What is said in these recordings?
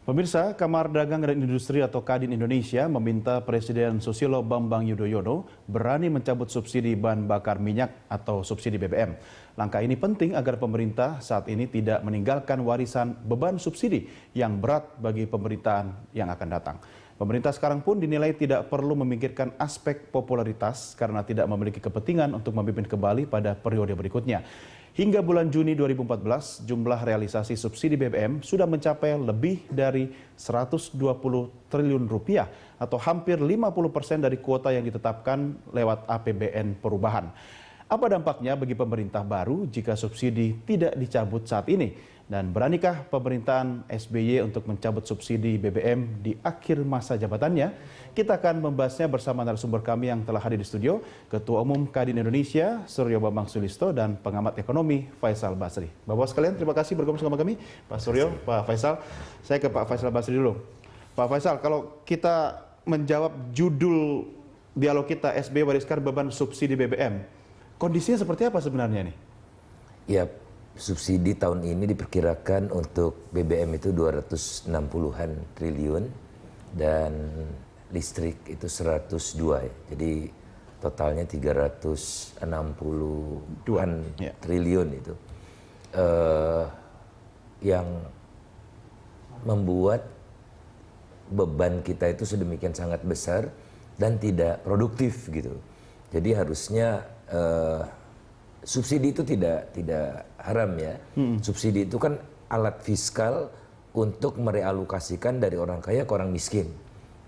Pemirsa, Kamar Dagang dan Industri atau Kadin Indonesia meminta Presiden Susilo Bambang Yudhoyono berani mencabut subsidi bahan bakar minyak atau subsidi BBM. Langkah ini penting agar pemerintah saat ini tidak meninggalkan warisan beban subsidi yang berat bagi pemerintahan yang akan datang. Pemerintah sekarang pun dinilai tidak perlu memikirkan aspek popularitas karena tidak memiliki kepentingan untuk memimpin kembali pada periode berikutnya. Hingga bulan Juni 2014, jumlah realisasi subsidi BBM sudah mencapai lebih dari 120 triliun rupiah atau hampir 50% dari kuota yang ditetapkan lewat APBN perubahan. Apa dampaknya bagi pemerintah baru jika subsidi tidak dicabut saat ini? Dan beranikah pemerintahan SBY untuk mencabut subsidi BBM di akhir masa jabatannya? Kita akan membahasnya bersama narasumber kami yang telah hadir di studio, Ketua Umum Kadin Indonesia, Suryo Bambang Sulisto, dan pengamat ekonomi Faisal Basri. Bapak sekalian, terima kasih bergabung bersama kami. Pak Suryo, Pak Faisal. Saya ke Pak Faisal Basri dulu. Pak Faisal, kalau kita menjawab judul dialog kita, SBY wariskan beban subsidi BBM, kondisinya seperti apa sebenarnya nih? Ya, subsidi tahun ini diperkirakan untuk BBM itu 260-an triliun dan listrik itu 102 ya. Jadi totalnya 360-an triliun itu. Yang membuat beban kita itu sedemikian sangat besar dan tidak produktif gitu. Jadi harusnya subsidi itu tidak haram ya. Subsidi itu kan alat fiskal untuk merealokasikan dari orang kaya ke orang miskin.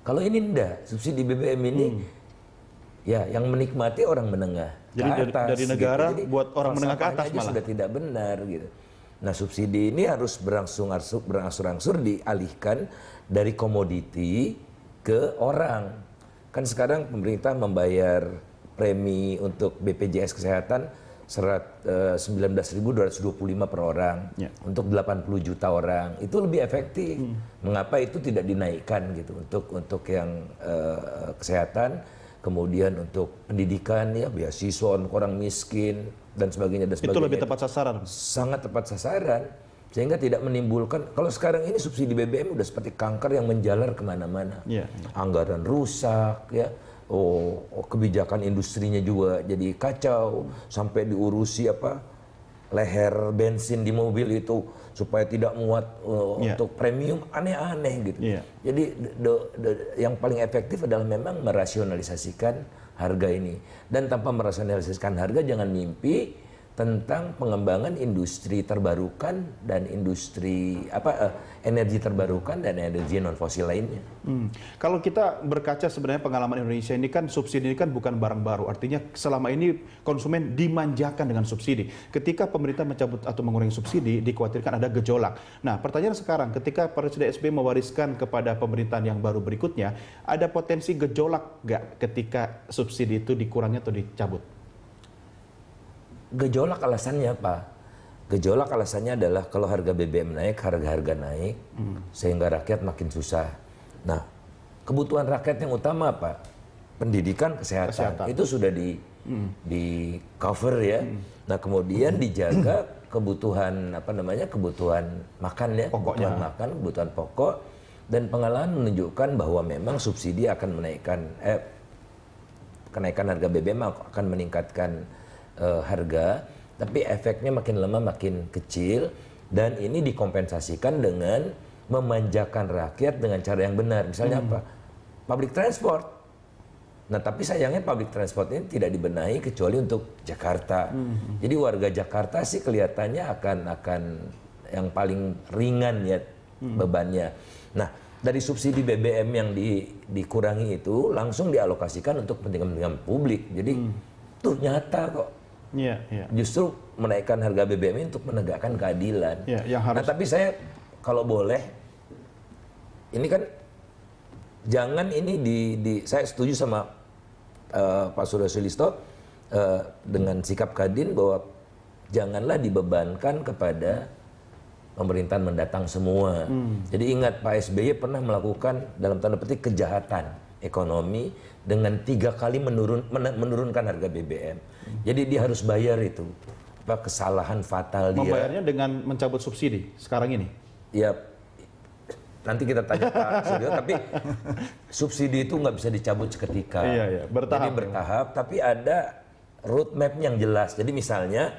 Kalau ini enggak, subsidi BBM ini ya yang menikmati orang menengah Jadi ke atas, dari negara gitu. Jadi buat orang menengah ke atas malah sudah tidak benar gitu. Nah, subsidi ini harus berangsur-angsur dialihkan dari komoditi ke orang. Kan sekarang pemerintah membayar premi untuk BPJS Kesehatan 19.225 per orang untuk 80 juta orang. Itu lebih efektif. Mengapa itu tidak dinaikkan gitu untuk yang kesehatan, kemudian untuk pendidikan ya beasiswa untuk orang miskin dan sebagainya dan sebagainya. Itu lebih tepat sasaran. Sangat tepat sasaran sehingga tidak menimbulkan. Kalau sekarang ini subsidi BBM udah seperti kanker yang menjalar kemana-mana. Anggaran rusak ya. Kebijakan industrinya juga jadi kacau sampai diurusi leher bensin di mobil itu supaya tidak muat untuk premium, aneh-aneh gitu. Jadi yang paling efektif adalah memang merasionalisasikan harga ini, dan tanpa merasionalisasikan harga jangan mimpi tentang pengembangan industri terbarukan dan industri energi terbarukan dan energi non fosil lainnya. Kalau kita berkaca sebenarnya pengalaman Indonesia ini kan subsidi ini kan bukan barang baru. Artinya selama ini konsumen dimanjakan dengan subsidi. Ketika pemerintah mencabut atau mengurangi subsidi, dikhawatirkan ada gejolak. Nah, pertanyaan sekarang, ketika Presiden SBY mewariskan kepada pemerintahan yang baru berikutnya, ada potensi gejolak nggak ketika subsidi itu dikurangi atau dicabut? Gejolak alasannya apa? Gejolak alasannya adalah kalau harga BBM naik, harga-harga naik, sehingga rakyat makin susah. Nah, kebutuhan rakyat yang utama apa? Pendidikan, kesehatan. Itu sudah di cover ya. Nah, kemudian dijaga kebutuhan kebutuhan makan ya, kebutuhan makan, kebutuhan pokok, dan pengalaman menunjukkan bahwa memang subsidi akan kenaikan harga BBM akan meningkatkan harga, tapi efeknya makin lama makin kecil, dan ini dikompensasikan dengan memanjakan rakyat dengan cara yang benar. Misalnya apa? Public transport. Nah, tapi sayangnya public transport ini tidak dibenahi kecuali untuk Jakarta. Jadi warga Jakarta sih kelihatannya akan yang paling ringan ya bebannya. Nah, dari subsidi BBM yang dikurangi itu langsung dialokasikan untuk kepentingan publik. Jadi tuh nyata kok. Justru menaikkan harga BBM ini untuk menegakkan keadilan. Nah, tapi saya kalau boleh, ini kan jangan ini saya setuju sama Pak Suryo Sulisto dengan sikap Kadin bahwa janganlah dibebankan kepada pemerintahan mendatang semua. Jadi ingat, Pak SBY pernah melakukan dalam tanda petik kejahatan ekonomi dengan 3 kali menurunkan harga BBM. Jadi dia harus bayar itu. Kesalahan fatal dia. Membayarnya dengan mencabut subsidi sekarang ini? Ya, nanti kita tanya Pak Suryo, tapi subsidi itu nggak bisa dicabut seketika. Iya, bertahap. Jadi bertahap, tapi ada roadmap yang jelas. Jadi misalnya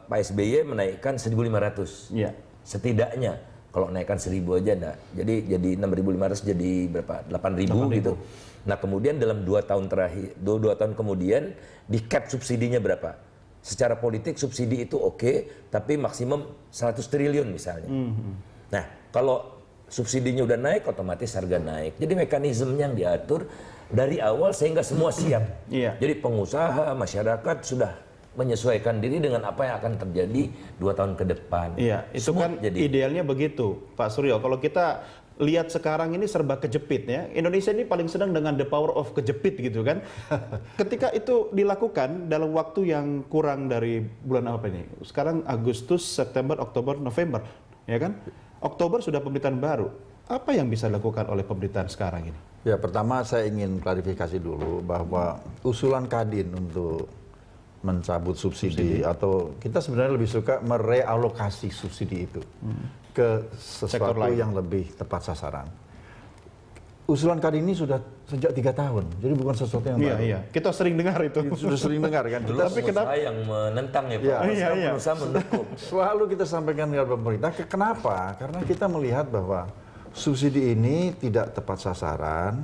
Pak SBY menaikkan 1.500. Iya. Setidaknya kalau naikkan 1.000 aja enggak. Jadi 6.500 jadi berapa? 8.000 gitu. Nah, kemudian dalam 2 tahun terakhir, 2 tahun kemudian di cap subsidinya berapa? Secara politik subsidi itu oke, tapi maksimum 100 triliun misalnya. Nah, kalau subsidinya udah naik, otomatis harga naik. Jadi mekanismenya yang diatur dari awal sehingga semua siap. Iya. Jadi pengusaha, masyarakat sudah menyesuaikan diri dengan apa yang akan terjadi 2 tahun ke depan. Iya, itu Smooth kan jadi. idealnya begitu, Pak Suryo. Kalau kita lihat sekarang ini serba kejepit ya. Indonesia ini paling senang dengan the power of kejepit gitu kan. Ketika itu dilakukan dalam waktu yang kurang dari bulan apa ini? Sekarang Agustus, September, Oktober, November, ya kan? Oktober sudah pemerintahan baru. Apa yang bisa dilakukan oleh pemerintahan sekarang ini? Ya, pertama saya ingin klarifikasi dulu bahwa usulan Kadin untuk mencabut subsidi atau kita sebenarnya lebih suka merealokasi subsidi itu ke sesuatu yang lebih tepat sasaran. Usulan Kadin ini sudah sejak 3 tahun, jadi bukan sesuatu yang baru. Iya, kita sering dengar itu. Sudah sering dengar kan. Dulu Tapi kenapa yang menentang ya Pak, Iya. sekarang Iya. pengusaha mendukung. Selalu kita sampaikan ke pemerintah. Kenapa? Karena kita melihat bahwa subsidi ini tidak tepat sasaran,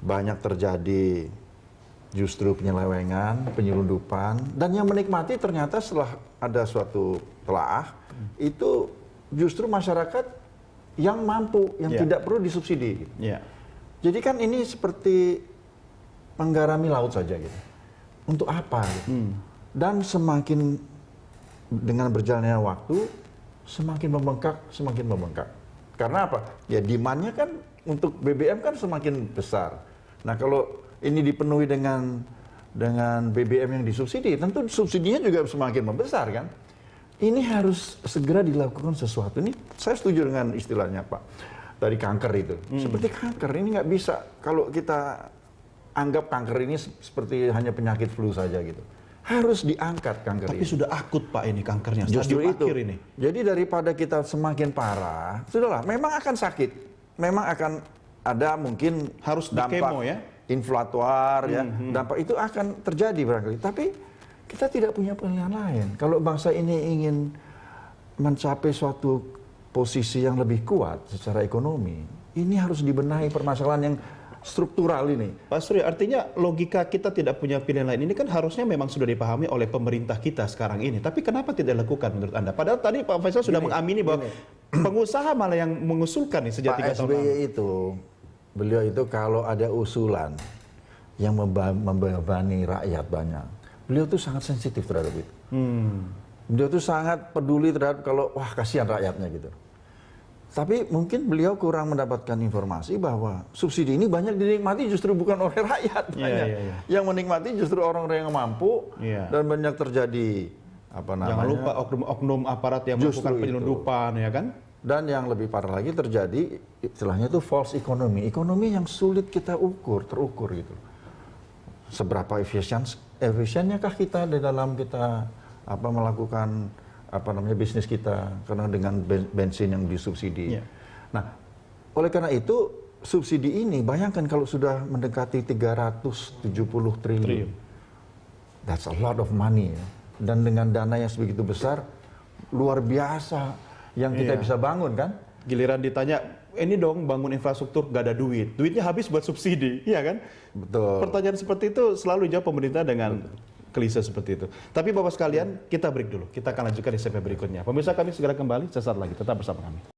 banyak terjadi justru penyelewengan, penyelundupan, dan yang menikmati ternyata setelah ada suatu telaah itu justru masyarakat yang mampu, yang tidak perlu disubsidi. Iya. Jadi kan ini seperti menggarami laut saja gitu. Untuk apa? Gitu. Dan semakin dengan berjalannya waktu, semakin membengkak. Karena apa? Ya demand-nya kan untuk BBM kan semakin besar. Nah kalau ini dipenuhi dengan BBM yang disubsidi, tentu subsidinya juga semakin membesar kan. Ini harus segera dilakukan sesuatu. Ini saya setuju dengan istilahnya Pak, dari kanker itu. Seperti kanker, ini nggak bisa kalau kita anggap kanker ini seperti hanya penyakit flu saja gitu. Harus diangkat kanker Tapi ini. sudah akut Pak ini kankernya, Justru stadium itu. akhir ini. Jadi daripada kita semakin parah, sudahlah, memang akan sakit. Memang akan ada mungkin Harus di dampak kemo ya? inflatuar ya. Dampak itu akan terjadi barangkali. Tapi kita tidak punya pilihan lain. Kalau bangsa ini ingin mencapai suatu posisi yang lebih kuat secara ekonomi, ini harus dibenahi permasalahan yang struktural ini. Pak Suryo, artinya logika kita tidak punya pilihan lain ini kan harusnya memang sudah dipahami oleh pemerintah kita sekarang ini. Tapi kenapa tidak dilakukan menurut Anda? Padahal tadi Pak Faisal sudah mengamini bahwa pengusaha malah yang mengusulkan nih sejak 3 Pak tahun lalu. SBY itu, beliau itu kalau ada usulan yang membebani rakyat banyak, beliau tuh sangat sensitif terhadap itu. Beliau tuh sangat peduli terhadap kalau wah kasihan rakyatnya gitu. Tapi mungkin beliau kurang mendapatkan informasi bahwa subsidi ini banyak dinikmati justru bukan oleh rakyat. Banyak. Yang menikmati justru orang-orang yang mampu dan banyak terjadi apa namanya. Jangan lupa oknum aparat yang melakukan penyelundupan ya kan. Dan yang lebih parah lagi terjadi istilahnya itu false economy. Ekonomi yang sulit kita terukur gitu. Seberapa efisiennya kah kita di dalam kita melakukan bisnis kita karena dengan bensin yang disubsidi. Nah, oleh karena itu subsidi ini bayangkan kalau sudah mendekati 370 triliun. That's a lot of money ya. Dan dengan dana yang sebegitu besar luar biasa yang kita bisa bangun kan. Giliran ditanya, ini dong bangun infrastruktur gak ada duit. Duitnya habis buat subsidi, iya kan? Betul. Pertanyaan seperti itu selalu dijawab pemerintah dengan klise seperti itu. Tapi Bapak sekalian, kita break dulu. Kita akan lanjutkan di segmen berikutnya. Pemirsa kami segera kembali sesaat lagi. Tetap bersama kami.